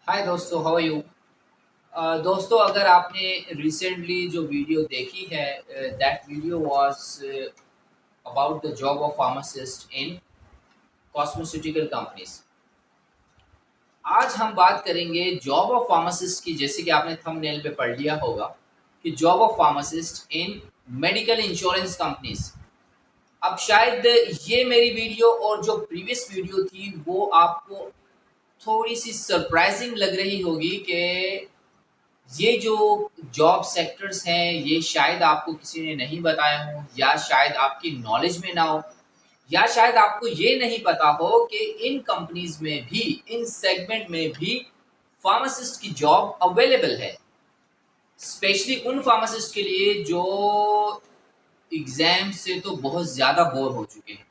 हाय दोस्तों, how are you. दोस्तों, अगर आपने रिसेंटली जो वीडियो देखी है, that video was about the job of pharmacist in cosmeceutical companies. आज हम बात करेंगे जॉब ऑफ फार्मासिस्ट की, जैसे कि आपने थंबनेल पे पढ़ लिया होगा कि job of pharmacist in medical insurance companies. अब शायद ये मेरी वीडियो और जो प्रीवियस वीडियो थी वो आपको थोड़ी सी सरप्राइजिंग लग रही होगी कि ये जो जॉब सेक्टर्स हैं ये शायद आपको किसी ने नहीं बताया हो, या शायद आपकी नॉलेज में ना हो, या शायद आपको ये नहीं पता हो कि इन कंपनीज में भी, इन सेगमेंट में भी फार्मासिस्ट की जॉब अवेलेबल है। स्पेशली उन फार्मासिस्ट के लिए जो एग्जाम से तो बहुत ज़्यादा बोर हो चुके हैं,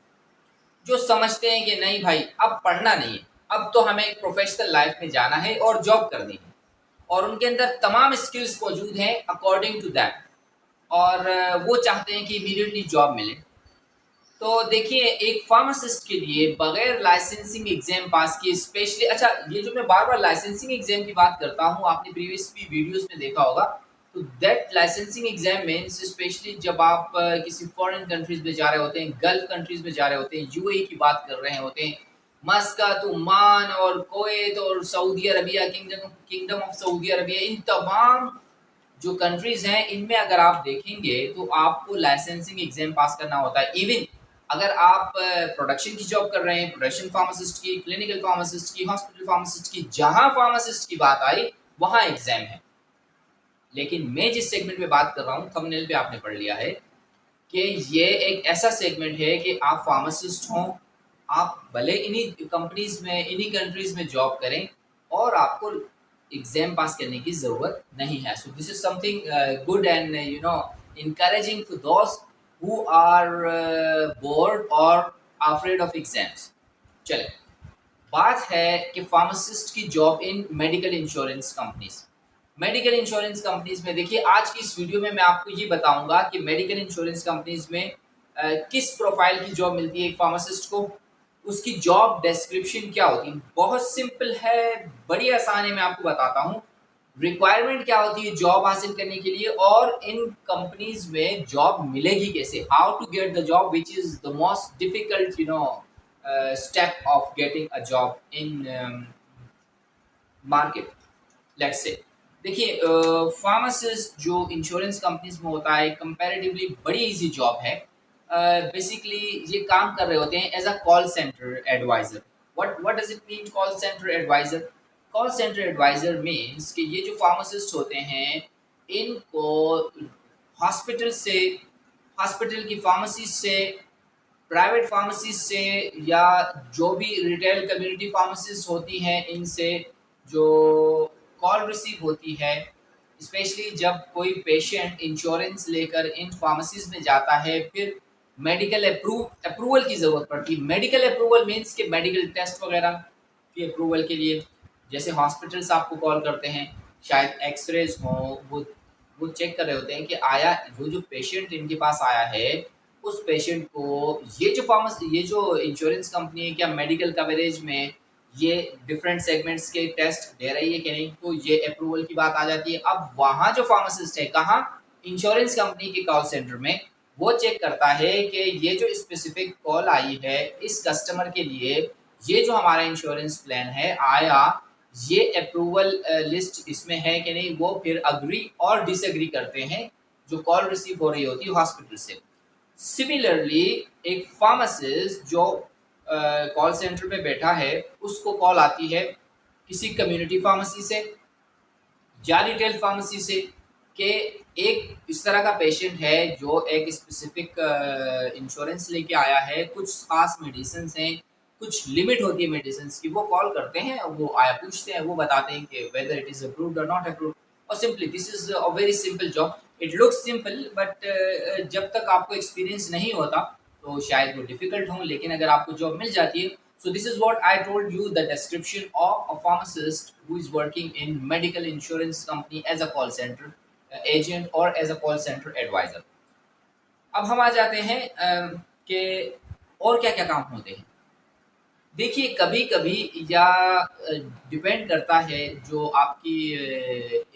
जो समझते हैं कि नहीं भाई, अब पढ़ना नहीं है, अब तो हमें एक प्रोफेशनल लाइफ में जाना है और जॉब करनी है, और उनके अंदर तमाम स्किल्स मौजूद हैं अकॉर्डिंग टू दैट, और वो चाहते हैं कि इमीडिएटली जॉब मिले। तो देखिए, एक फार्मासिस्ट के लिए बगैर लाइसेंसिंग एग्जाम पास किए, स्पेशली, अच्छा, ये जो मैं बार बार लाइसेंसिंग एग्जाम की बात करता हूँ, आपने प्रीवियस भी वीडियोस में देखा होगा, तो that licensing exam means specially जब आप किसी फॉरेन कंट्रीज में जा रहे होते हैं, गल्फ कंट्रीज में जा रहे होते हैं, यूएई की बात कर रहे होते हैं, मस्कत, ओमान और कुवैत और Saudi Arabia, kingdom kingdom of Saudi Arabia, इन तमाम जो कंट्रीज हैं इनमें अगर आप देखेंगे तो आपको लाइसेंसिंग एग्जाम पास करना होता है। इवन अगर आप प्रोडक्शन की जॉब कर रहे हैं, प्रोडक्शन फार्मासिस्ट की, क्लिनिकल फार्मासिस्ट की, हॉस्पिटल फार्मासिस्ट की, जहां फार्मासिस्ट की बात आई वहां एग्जाम है। लेकिन मैं जिस सेगमेंट में बात कर रहा हूँ, थंबनेल पे आपने पढ़ लिया है कि ये एक ऐसा सेगमेंट है कि आप फार्मासिस्ट हों, आप भले इन्हीं कंपनीज में, इन्हीं कंट्रीज में जॉब करें, और आपको एग्जाम पास करने की ज़रूरत नहीं है। So this is something good and encouraging for those who are bored or afraid of exams। चले, बात है कि फार्मासिस्ट की job in medical insurance companies. Medical insurance companies में देखिए, आज की इस वीडियो में मैं आपको ये बताऊंगा कि मेडिकल इंश्योरेंस कंपनीज में किस प्रोफाइल की जॉब मिलती है एक फार्मासिस्ट को, उसकी जॉब डिस्क्रिप्शन क्या होती है। बहुत सिंपल है, बड़ी आसान है, मैं आपको बताता हूँ। रिक्वायरमेंट क्या होती है जॉब हासिल करने के लिए, और इन कंपनीज में जॉब मिलेगी कैसे, how to get the job, which is the most difficult step of getting a job in market, let's say. देखिए, फार्मासिस्ट जो इंश्योरेंस कंपनीज में होता है, कंपैरेटिवली बड़ी इजी जॉब है। बेसिकली ये काम कर रहे होते हैं as a call centre advisor. What does it mean call centre advisor? Call centre advisor means कि ये जो फार्मासिस्ट होते हैं इनको हॉस्पिटल से, हॉस्पिटल की फार्मेसी से, प्राइवेट फार्मेसी से, या जो भी रिटेल कम्युनिटी फार्मेसीज होती हैं इनसे जो कॉल रिसीव होती है, स्पेशली जब कोई पेशेंट इंश्योरेंस लेकर इन फार्मेसीज में जाता है, फिर मेडिकल अप्रूवल की ज़रूरत पड़ती है। मेडिकल अप्रूवल मीन्स कि मेडिकल टेस्ट वगैरह की अप्रूवल के लिए, जैसे हॉस्पिटल्स आपको कॉल करते हैं, शायद एक्सरेज हो, वो चेक कर रहे होते हैं कि आया जो पेशेंट इनके पास आया है, उस पेशेंट को ये जो इंश्योरेंस कंपनी है, क्या मेडिकल कवरेज में ये डिफरेंट सेगमेंट्स के टेस्ट दे रही है कि नहीं, तो ये अप्रूवल की बात आ जाती है। अब वहाँ जो फार्मासिस्ट है, कहाँ, इंश्योरेंस कंपनी के कॉल सेंटर में, वो चेक करता है कि ये जो स्पेसिफिक कॉल आई है इस कस्टमर के लिए, ये जो हमारा इंश्योरेंस प्लान है आया, ये अप्रूवल लिस्ट इसमें है कि नहीं, वो फिर अग्री और डिसएग्री करते हैं जो कॉल रिसीव हो रही होती है हॉस्पिटल से। सिमिलरली एक फार्मासिस्ट जो कॉल सेंटर में बैठा है, उसको कॉल आती है किसी कम्युनिटी फार्मेसी से या रिटेल फार्मेसी से कि एक इस तरह का पेशेंट है जो एक स्पेसिफिक इंश्योरेंस लेके आया है, कुछ खास मेडिसिन हैं, कुछ लिमिट होती है मेडिसिन की, वो कॉल करते हैं, वो आया पूछते हैं, वो बताते हैं कि वेदर इट इज अप्रूव्ड और नॉट अप्रूव्ड। और simply this is a very simple job. It looks simple, but जब तक आपको एक्सपीरियंस नहीं होता तो शायद वो डिफिकल्ट हो, लेकिन अगर आपको जॉब मिल जाती है, so this is what I told you, the description of a pharmacist who is working in medical insurance company as a call center agent or as a call center advisor। अब हम आ जाते हैं कि और क्या क्या काम होते हैं। देखिए, कभी-कभी या डिपेंड करता है जो आपकी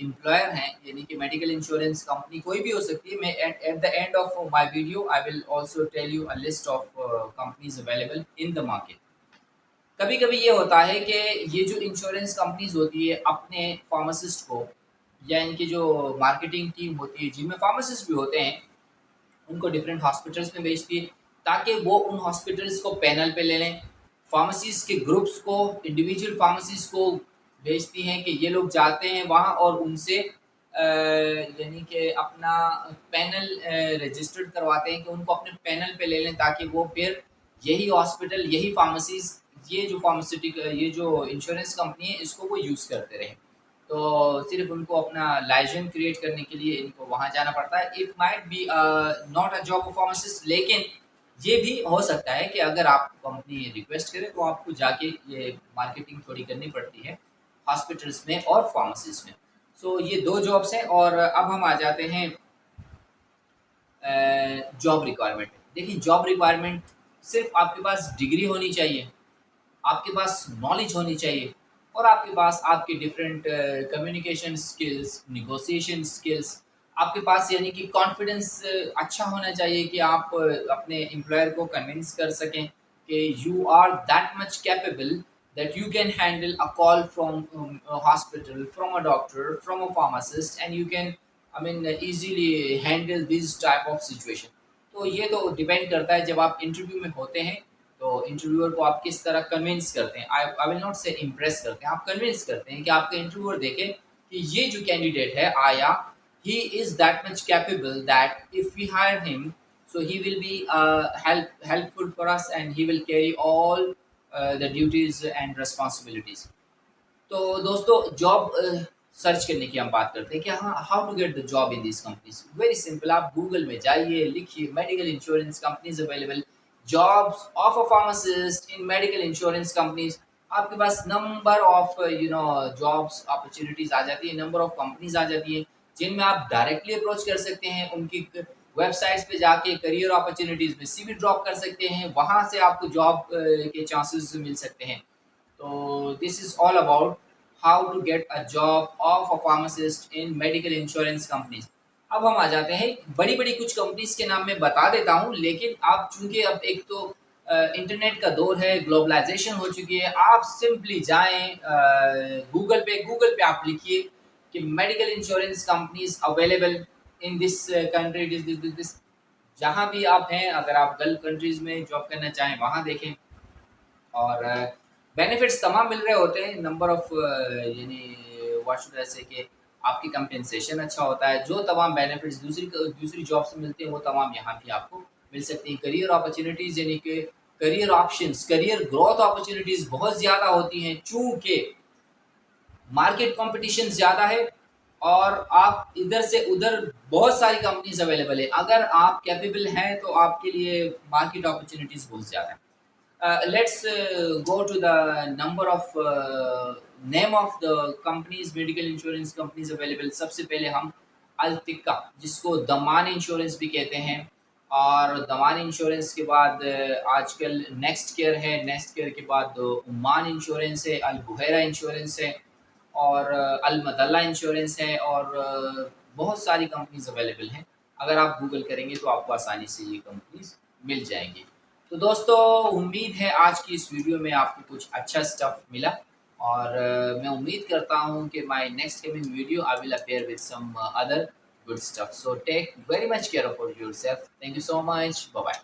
एम्प्लॉयर हैं, यानी कि मेडिकल इंश्योरेंस कंपनी कोई भी हो सकती है। मैं at at the end of my video I will also tell you a list of companies available in the market. कभी-कभी ये होता है कि ये जो इंश्योरेंस कंपनीज़ होती है, अपने फार्मासिस्ट को या इनकी जो मार्केटिंग टीम होती है, जिनमें फार्मासिस्ट भी होते हैं, उनको डिफरेंट हॉस्पिटल्स में भेजती है, ताकि वो उन हॉस्पिटल्स को पैनल पे ले लें। फार्मेसीज़ के ग्रुप्स को, इंडिविजुअल फार्मेसीज़ को भेजती हैं कि ये लोग जाते हैं वहाँ और उनसे यानी कि अपना पैनल रजिस्टर्ड करवाते हैं कि उनको अपने पैनल पे ले लें, ताकि वो फिर यही हॉस्पिटल, यही फार्मेसीज़, ये जो इंश्योरेंस कंपनी है, इसको वो यूज़ करते रहें। तो सिर्फ़ उनको अपना लाइसेंस क्रिएट करने के लिए इनको वहाँ जाना पड़ता है। It might be not a job of pharmacist, लेकिन ये भी हो सकता है कि अगर आप कंपनी रिक्वेस्ट करे तो आपको जाके ये मार्केटिंग थोड़ी करनी पड़ती है हॉस्पिटल्स में और फार्मेसीज़ में। सो ये 2 जॉब्स हैं और अब हम आ जाते हैं जॉब रिक्वायरमेंट। देखिए, जॉब रिक्वायरमेंट सिर्फ़ आपके पास डिग्री होनी चाहिए, आपके पास नॉलेज होनी चाहिए और आपके पास आपके different communication skills, negotiation skills, आपके पास यानी कि कॉन्फिडेंस अच्छा होना चाहिए कि आप अपने एम्प्लॉयर को कन्विंस कर सकें कि you are that much capable that you can handle a call from hospital, from a doctor, from a pharmacist and you can I mean easily handle this type of situation. तो ये तो depend करता है जब आप interview में होते हैं, तो इंटरव्यूअर को आप किस तरह कन्विंस करते हैं। आई आई विल नॉट से इम्प्रेस करते हैं, आप कन्विंस करते हैं कि आपका इंटरव्यूअर देखे कि ये जो कैंडिडेट है आया, he is that much capable that if we hire him, so he will be helpful for us and he will carry all the duties and responsibilities। तो दोस्तों, जॉब सर्च करने की हम बात करते हैं कि हाँ, how to get the job in this companies. Very simple, आप गूगल में जाइए, लिखिए medical insurance companies available, jobs of a pharmacist in medical insurance companies. आपके पास नंबर ऑफ जॉब्स अपॉर्चुनिटीज आ जाती है, नंबर ऑफ कंपनीज आ जाती है जिनमें आप डायरेक्टली अप्रोच कर सकते हैं। उनकी वेबसाइट्स पे जाके करियर अपॉर्चुनिटीज में सीवी ड्रॉप कर सकते हैं, वहां से आपको जॉब के चांसेस मिल सकते हैं। तो this is all about how to get a job of a pharmacist in medical insurance companies. अब हम आ जाते हैं बड़ी बड़ी कुछ कंपनीज के नाम मैं बता देता हूँ, लेकिन आप चूंकि अब एक तो इंटरनेट का दौर है, ग्लोबलाइजेशन हो चुकी है, आप सिंपली जाएं गूगल पे आप लिखिए कि medical insurance companies available in this country, this जहाँ भी आप हैं। अगर आप गल्फ कंट्रीज में जॉब करना चाहें वहाँ देखें, और बेनिफिट्स तमाम मिल रहे होते हैं। नंबर ऑफ यानी व्हाट शुड आई से कि आपकी कंपेंसेशन अच्छा होता है। जो तमाम बेनिफिट्स दूसरी जॉब से मिलते हैं वो तमाम यहाँ भी आपको मिल सकती हैं। करियर अपॉर्चुनिटीज़ यानी कि career options, career growth opportunities बहुत ज़्यादा होती हैं, चूँकि मार्केट कंपटीशन ज़्यादा है और आप इधर से उधर बहुत सारी कंपनीज़ अवेलेबल है। अगर आप कैपेबल हैं तो आपके लिए मार्केट अपॉर्चुनिटीज़ बहुत ज़्यादा है। Let's go to the number of name of the companies, medical insurance companies available। सबसे पहले हम अल्तिका, जिसको दमान इंश्योरेंस भी कहते हैं, और दमान इंश्योरेंस के बाद आजकल नेक्स्ट केयर है, नेक्स्ट केयर के बाद उमान इंश्योरेंस है, अल बुहैरा इंश्योरेंस है और अल मदल्ला इंश्योरेंस है, और बहुत सारी कंपनीज अवेलेबल हैं। अगर आप गूगल करेंगे तो आपको आसानी से ये कंपनीज मिल जाएंगी। तो दोस्तों, उम्मीद है आज की इस वीडियो में आपको कुछ अच्छा स्टफ मिला, और मैं उम्मीद करता हूँ कि my next coming video I will appear with some other good stuff. So take very much care of yourself. Thank you so much. Bye bye.